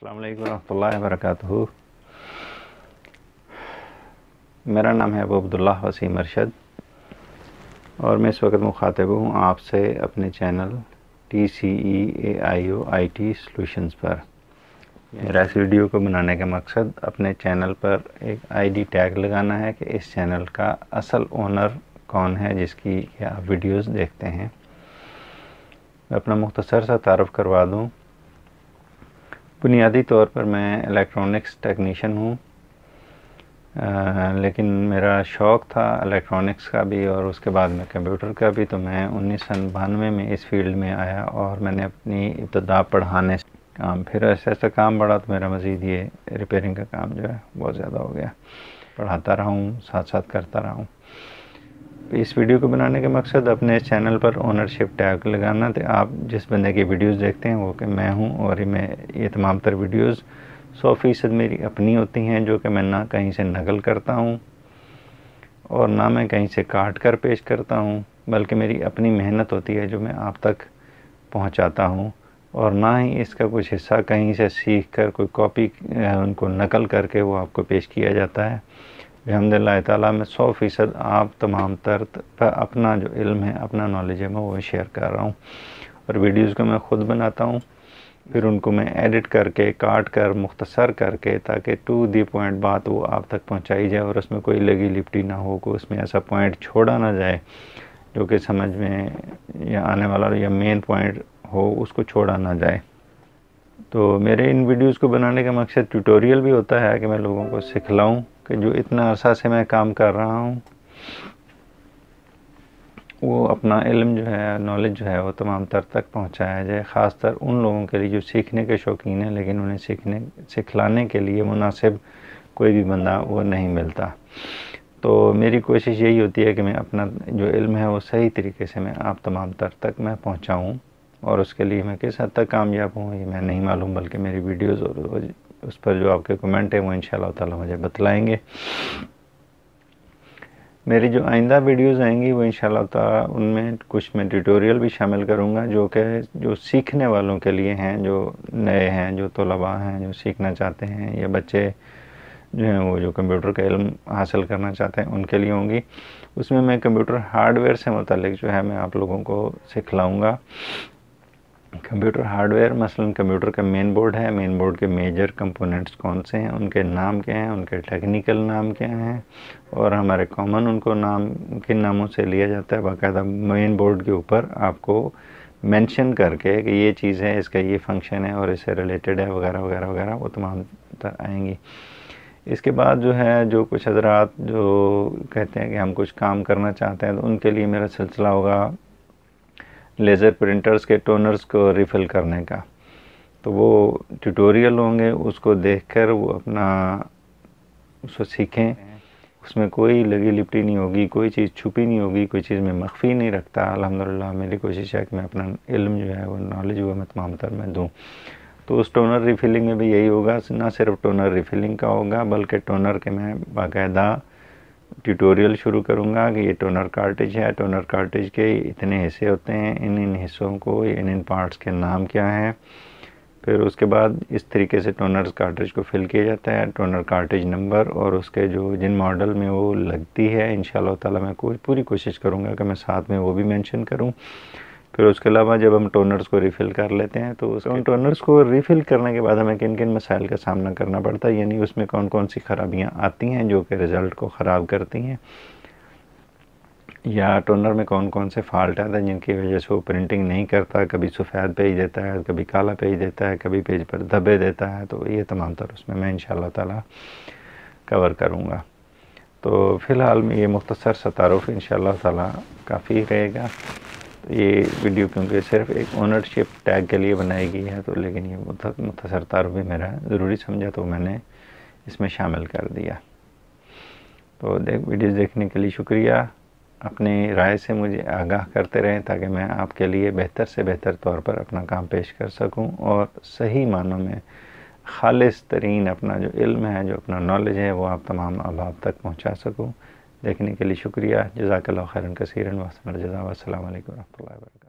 السلام علیکم ورحمۃ اللہ وبرکاتہ۔ میرا نام ہے ابو عبداللہ وسیم ارشد اور میں اس وقت مخاطب ہوں آپ سے اپنے چینل TCEAIOIT سلوشنز پر۔ میرا اس ویڈیو کو بنانے کا مقصد اپنے چینل پر ایک ID ٹیگ لگانا ہے کہ اس چینل کا اصل اونر کون ہے جس کی آپ ویڈیوز دیکھتے ہیں۔ میں اپنا مختصر سا تعارف کروا دوں۔ بنیادی طور پر میں الیکٹرانکس ٹیکنیشین ہوں، لیکن میرا شوق تھا الیکٹرانکس کا بھی اور اس کے بعد میں کمپیوٹر کا بھی، تو میں 1992 میں اس فیلڈ میں آیا اور میں نے اپنی ابتدا پڑھانے سے کام، پھر ایسا ایسا کام بڑھا تو میرا مزید یہ ریپیئرنگ کا کام جو ہے بہت زیادہ ہو گیا، پڑھاتا رہا ہوں، ساتھ ساتھ کرتا رہا ہوں۔ اس ویڈیو کو بنانے کا مقصد اپنے اس چینل پر اونرشپ ٹیگ لگانا تھا۔ آپ جس بندے کی ویڈیوز دیکھتے ہیں وہ کہ میں ہوں، اور یہ تمام تر ویڈیوز 100% میری اپنی ہوتی ہیں، جو کہ میں نہ کہیں سے نقل کرتا ہوں اور نہ میں کہیں سے کاٹ کر پیش کرتا ہوں، بلکہ میری اپنی محنت ہوتی ہے جو میں آپ تک پہنچاتا ہوں، اور نہ ہی اس کا کچھ حصہ کہیں سے سیکھ کر کوئی کاپی ان کو نقل کر کے وہ آپ کو پیش کیا جاتا ہے۔ الحمدللہ تعالیٰ میں 100% آپ تمام تر اپنا جو علم ہے، اپنا نالج ہے، میں وہ شیئر کر رہا ہوں، اور ویڈیوز کو میں خود بناتا ہوں، پھر ان کو میں ایڈٹ کر کے کاٹ کر مختصر کر کے تاکہ ٹو دی پوائنٹ بات وہ آپ تک پہنچائی جائے اور اس میں کوئی لگی لپٹی نہ ہو، کوئی اس میں ایسا پوائنٹ چھوڑا نہ جائے جو کہ سمجھ میں یا آنے والا یا مین پوائنٹ ہو اس کو چھوڑا نہ جائے۔ تو میرے ان ویڈیوز کو بنانے کا مقصد ٹیوٹوریل بھی ہوتا ہے کہ میں لوگوں کو سکھلاؤں کہ جو اتنا عرصہ سے میں کام کر رہا ہوں وہ اپنا علم جو ہے، نالج جو ہے وہ تمام تر تک پہنچایا جائے، خاص تر ان لوگوں کے لیے جو سیکھنے کے شوقین ہیں لیکن انہیں سکھلانے کے لیے مناسب کوئی بھی بندہ وہ نہیں ملتا۔ تو میری کوشش یہی ہوتی ہے کہ میں اپنا جو علم ہے وہ صحیح طریقے سے میں آپ تمام تر تک میں پہنچاؤں، اور اس کے لیے میں کس حد تک کامیاب ہوں یہ میں نہیں معلوم، بلکہ میری ویڈیوز اور اس پر جو آپ کے کمنٹ ہیں وہ انشاءاللہ تعالی مجھے بتلائیں گے۔ میری جو آئندہ ویڈیوز آئیں گی وہ انشاءاللہ تعالی ان میں کچھ میں ٹیوٹوریل بھی شامل کروں گا جو سیکھنے والوں کے لیے ہیں، جو نئے ہیں، جو طلباء ہیں، جو سیکھنا چاہتے ہیں، یا بچے جو ہیں وہ جو کمپیوٹر کا علم حاصل کرنا چاہتے ہیں ان کے لیے ہوں گی۔ اس میں کمپیوٹر ہارڈ ویئر سے متعلق جو ہے میں آپ لوگوں کو سکھلاؤں گا۔ کمپیوٹر ہارڈ ویئر مثلاً کمپیوٹر کا مین بورڈ ہے، مین بورڈ کے میجر کمپوننٹس کون سے ہیں، ان کے نام کیا ہیں، ان کے ٹیکنیکل نام کیا ہیں، اور ہمارے کامن ان کو کن ناموں سے لیا جاتا ہے، باقاعدہ مین بورڈ کے اوپر آپ کو مینشن کر کے کہ یہ چیز ہے، اس کا یہ فنکشن ہے اور اس سے ریلیٹڈ ہے، وغیرہ وغیرہ وغیرہ، وہ تمام تر آئیں گی۔ اس کے بعد جو ہے جو کچھ حضرات جو کہتے ہیں کہ ہم کچھ کام کرنا چاہتے ہیں تو ان کے لیے میرا سلسلہ ہوگا لیزر پرنٹرز کے ٹونرز کو ریفل کرنے کا، تو وہ ٹیوٹوریل ہوں گے، اس کو دیکھ کر وہ اپنا اس کو سیکھیں۔ اس میں کوئی لگی لپٹی نہیں ہوگی، کوئی چیز چھپی نہیں ہوگی، کوئی چیز میں مخفی نہیں رکھتا۔ الحمدللہ میری کوشش ہے کہ میں اپنا علم جو ہے وہ نالج وہ میں تمام تر میں دوں۔ تو اس ٹونر ریفلنگ میں بھی یہی ہوگا، نہ صرف ٹونر ریفلنگ کا ہوگا بلکہ ٹونر کے میں باقاعدہ ٹیوٹوریل شروع کروں گا کہ یہ ٹونر کارٹریج ہے، ٹونر کارٹریج کے اتنے حصے ہوتے ہیں، ان حصوں کو ان پارٹس کے نام کیا ہیں، پھر اس کے بعد اس طریقے سے ٹونر کارٹریج کو فل کیا جاتا ہے، ٹونر کارٹریج نمبر اور اس کے جو جن ماڈل میں وہ لگتی ہے انشاءاللہ تعالی میں پوری کوشش کروں گا کہ میں ساتھ میں وہ بھی مینشن کروں۔ پھر اس کے علاوہ جب ہم ٹونرز کو ریفل کر لیتے ہیں تو ان ٹونرز کو ریفل کرنے کے بعد ہمیں کن کن مسائل کا سامنا کرنا پڑتا ہے، یعنی اس میں کون کون سی خرابیاں آتی ہیں جو کہ رزلٹ کو خراب کرتی ہیں، یا ٹونر میں کون کون سے فالٹ آتے ہیں جن کی وجہ سے وہ پرنٹنگ نہیں کرتا، کبھی سفید پیج دیتا ہے، کبھی کالا پیج دیتا ہے، کبھی پیج پر دھبے دیتا ہے، تو یہ تمام تر اس میں انشاءاللہ تعالی کور کروں گا۔ تو فی الحال میں یہ مختصر سا تعارف انشاءاللہ تعالی کافی رہے گا۔ یہ ویڈیو کیونکہ صرف ایک اونرشپ ٹیگ کے لیے بنائی گئی ہے، تو لیکن یہ مختصر تعارف بھی میرا ضروری سمجھا تو میں نے اس میں شامل کر دیا۔ تو ویڈیوز دیکھنے کے لیے شکریہ، اپنی رائے سے مجھے آگاہ کرتے رہیں تاکہ میں آپ کے لیے بہتر سے بہتر طور پر اپنا کام پیش کر سکوں اور صحیح معنوں میں خالص ترین اپنا جو علم ہے، جو اپنا نالج ہے وہ آپ تمام احباب تک پہنچا سکوں۔ دیکھنے کے لیے شکریہ، جزاک اللہ خیرا کثیرا واحسن الجزاء، والسلام علیکم ورحمۃ اللہ وبرکاتہ۔